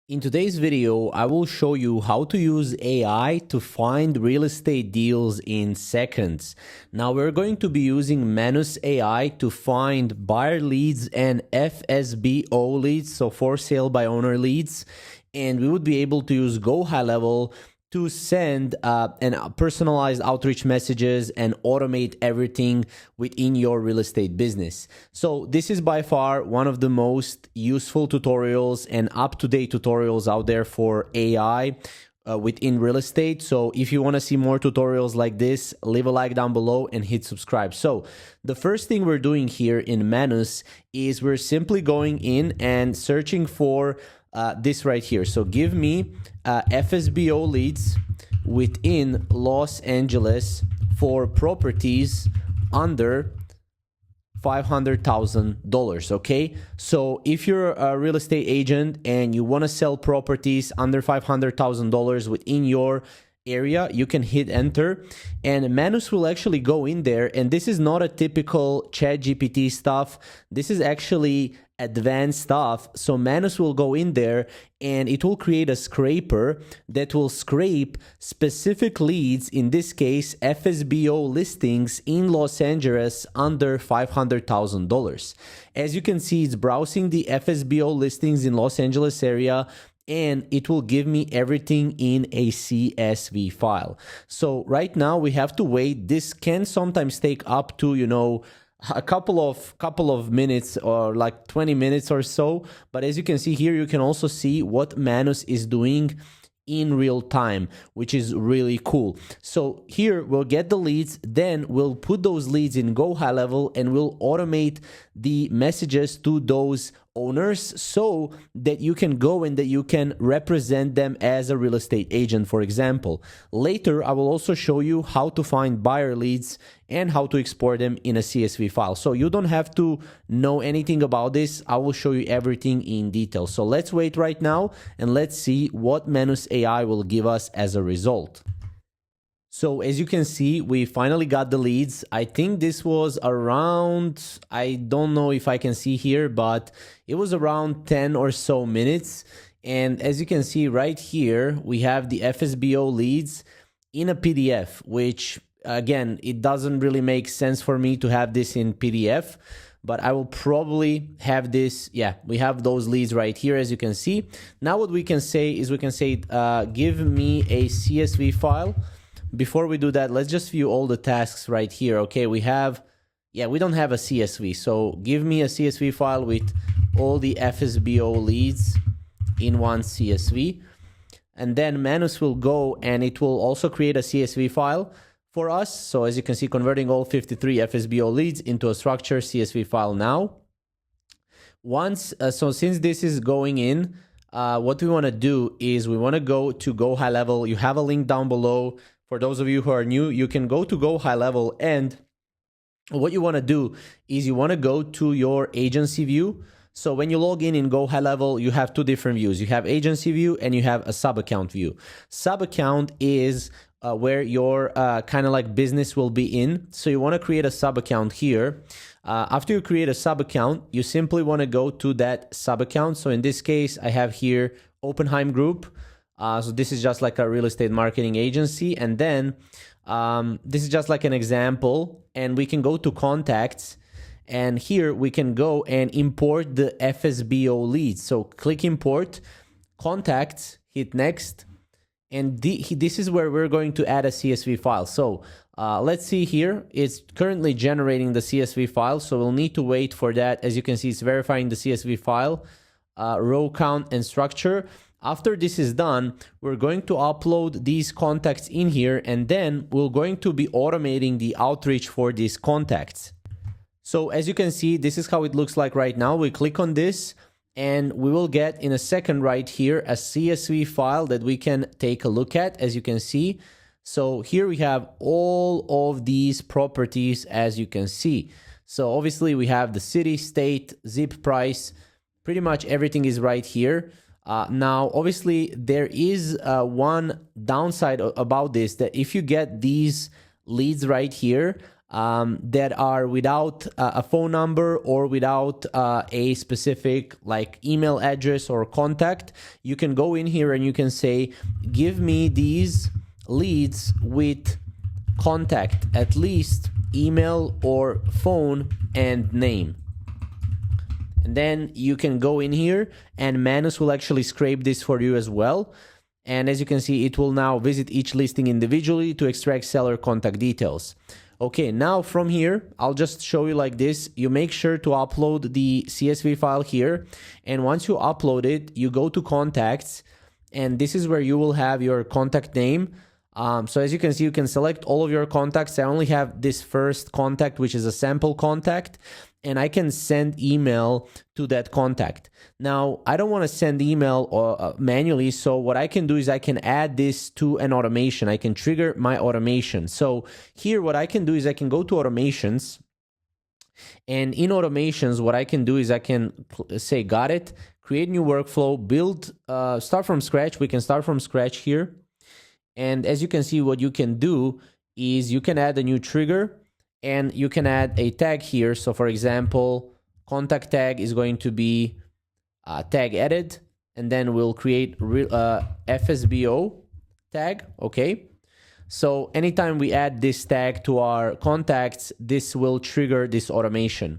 In today's video, I will show you how to use AI to find real estate deals in seconds. Now we're going to be using Manus AI to find buyer leads and FSBO leads, so for sale by owner leads. And we would be able to use GoHighLevel to send and personalized outreach messages and automate everything within your real estate business. So this is by far one of the most useful tutorials and up-to-date tutorials out there for AI within real estate. So if you want to see more tutorials like this, leave a like down below and hit subscribe. So the first thing we're doing here in Manus is we're simply going in and searching for this right here. So give me FSBO leads within Los Angeles for properties under $500,000. Okay, so if you're a real estate agent and you want to sell properties under $500,000 within your area, you can hit enter and Manus will actually go in there. And this is not a typical ChatGPT stuff. This is actually advanced stuff. So Manus will go in there and it will create a scraper that will scrape specific leads, in this case FSBO listings in Los Angeles under $500,000. As you can see, it's browsing the FSBO listings in Los Angeles area and it will give me everything in a CSV file. So right now we have to wait. This can sometimes take up to, a couple of minutes or like 20 minutes or so. But as you can see here, you can also see what Manus is doing in real time, which is really cool. So here we'll get the leads, then we'll put those leads in GoHighLevel and we'll automate the messages to those owners so that you can go and that you can represent them as a real estate agent, for example. Later, I will also show you how to find buyer leads and how to export them in a CSV file. So you don't have to know anything about this. I will show you everything in detail. So let's wait right now and let's see what Manus AI will give us as a result. So as you can see, we finally got the leads. I think this was around, I don't know if I can see here, but it was around 10 or so minutes. And as you can see right here, we have the FSBO leads in a PDF, which again, it doesn't really make sense for me to have this in PDF, but I will probably have this. Yeah, we have those leads right here, as you can see. Now what we can say is we can say, give me a CSV file. Before we do that, let's just view all the tasks right here. Okay, we don't have a CSV. So give me a CSV file with all the FSBO leads in one CSV. And then Manus will go and it will also create a CSV file for us. So as you can see, converting all 53 FSBO leads into a structured CSV file now. So since this is going in, what we want to do is we want to go to GoHighLevel. You have a link down below. For those of you who are new, you can go to GoHighLevel, and what you want to do is you want to go to your agency view. So when you log in GoHighLevel, you have two different views. You have agency view and you have a sub-account view. Sub-account is where your kind of like business will be in. So you want to create a sub-account here. After you create a sub-account, you simply want to go to that sub-account. So in this case, I have here Oppenheim Group. So this is just like a real estate marketing agency. And then this is just like an example. And we can go to contacts. And here we can go and import the FSBO leads. So click import, contacts, hit next. And this is where we're going to add a CSV file. So let's see here. It's currently generating the CSV file. So we'll need to wait for that. As you can see, it's verifying the CSV file, row count and structure. After this is done, we're going to upload these contacts in here, and then we're going to be automating the outreach for these contacts. So as you can see, this is how it looks like right now. We click on this and we will get in a second right here a CSV file that we can take a look at, as you can see. So here we have all of these properties, as you can see. So obviously we have the city, state, zip price, pretty much everything is right here. Now, obviously, there is one downside about this, that if you get these leads right here, that are without a phone number or without a specific like email address or contact, you can go in here and you can say, give me these leads with contact, at least email or phone and name. And then you can go in here and Manus will actually scrape this for you as well. And as you can see, it will now visit each listing individually to extract seller contact details. Okay, now from here, I'll just show you like this. You make sure to upload the CSV file here. And once you upload it, you go to contacts. And this is where you will have your contact name. So as you can see, you can select all of your contacts. I only have this first contact, which is a sample contact, and I can send email to that contact. Now, I don't want to send email manually, so what I can do is I can add this to an automation. I can trigger my automation. So here, what I can do is I can go to automations, and in automations, what I can do is I can say, got it, create new workflow, build, start from scratch. We can start from scratch here. And as you can see, what you can do is you can add a new trigger and you can add a tag here. So for example, contact tag is going to be tag added, and then we'll create FSBO tag, okay? So anytime we add this tag to our contacts, this will trigger this automation.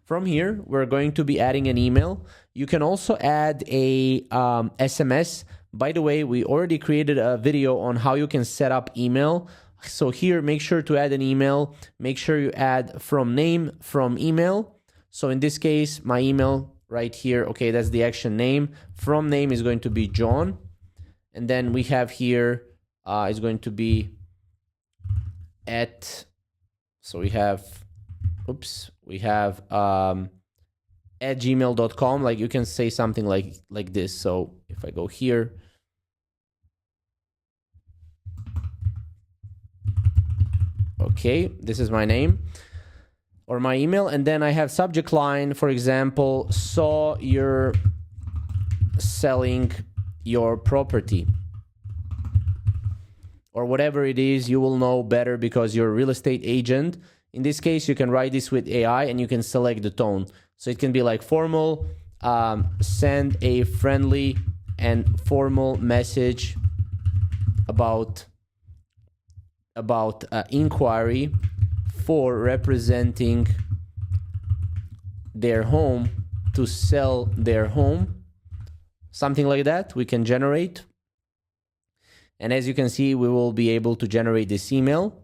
From here, we're going to be adding an email. You can also add a SMS. By the way, we already created a video on how you can set up email. So here, make sure to add an email. Make sure you add from name, from email. So in this case, my email right here, okay, that's the action name. From name is going to be John. And then we have here, is going to be at, so we have, we have at gmail.com. Like you can say something like this. So if I go here, okay, this is my name or my email, and then I have subject line, for example, saw you're selling your property, or whatever it is. You will know better because you're a real estate agent. In this case, you can write this with AI and you can select the tone. So it can be like formal, send a friendly and formal message about inquiry for representing their home to sell their home. Something like that we can generate. And as you can see, we will be able to generate this email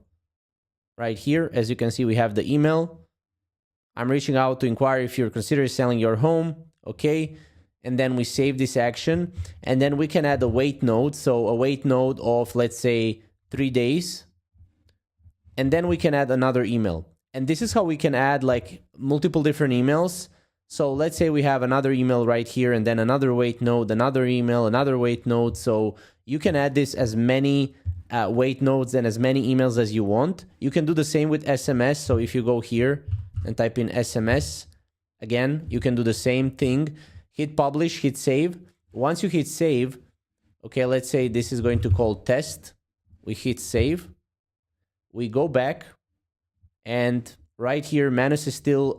right here. As you can see, we have the email. I'm reaching out to inquire if you're considering selling your home. Okay. And then we save this action. And then we can add a wait note. So a wait note of, let's say, 3 days. And then we can add another email. And this is how we can add like multiple different emails. So let's say we have another email right here, and then another wait note, another email, another wait note. So you can add this as many wait notes and as many emails as you want. You can do the same with SMS. So if you go here and type in SMS, again, you can do the same thing. Hit publish, hit save. Once you hit save, okay, let's say this is going to call test. We hit save. We go back, and right here, Manus is still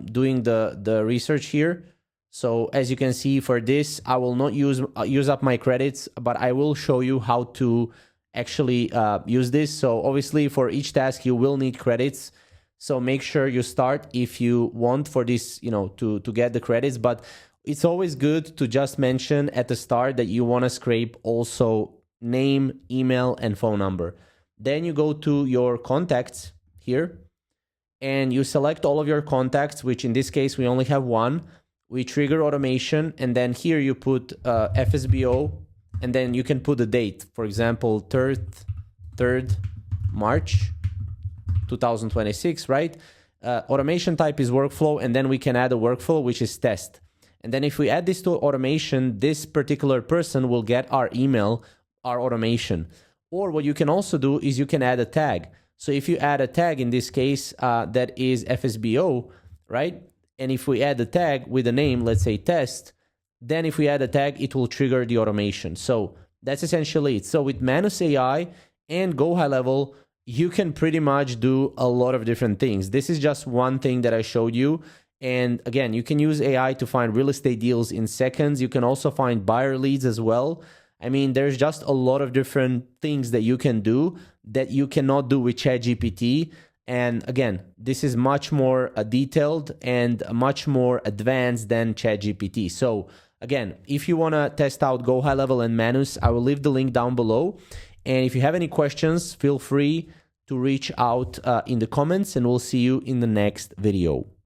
doing the research here. So as you can see, for this, I will not use up my credits, but I will show you how to actually use this. So obviously, for each task, you will need credits. So make sure you start if you want for this, to get the credits. But it's always good to just mention at the start that you want to scrape also name, email, and phone number. Then you go to your contacts here, and you select all of your contacts, which in this case, we only have one. We trigger automation, and then here you put FSBO, and then you can put the date. For example, 3rd March 2026, right? Automation type is workflow, and then we can add a workflow, which is test. And then if we add this to automation, this particular person will get our email, our automation. Or what you can also do is you can add a tag. So if you add a tag, in this case, that is FSBO, right? And if we add a tag with a name, let's say test, then if we add a tag, it will trigger the automation. So that's essentially it. So with Manus AI and GoHighLevel, you can pretty much do a lot of different things. This is just one thing that I showed you. And again, you can use AI to find real estate deals in seconds. You can also find buyer leads as well. I mean, there's just a lot of different things that you can do that you cannot do with ChatGPT. And again, this is much more detailed and much more advanced than ChatGPT. So again, if you want to test out GoHighLevel and Manus, I will leave the link down below. And if you have any questions, feel free to reach out in the comments, and we'll see you in the next video.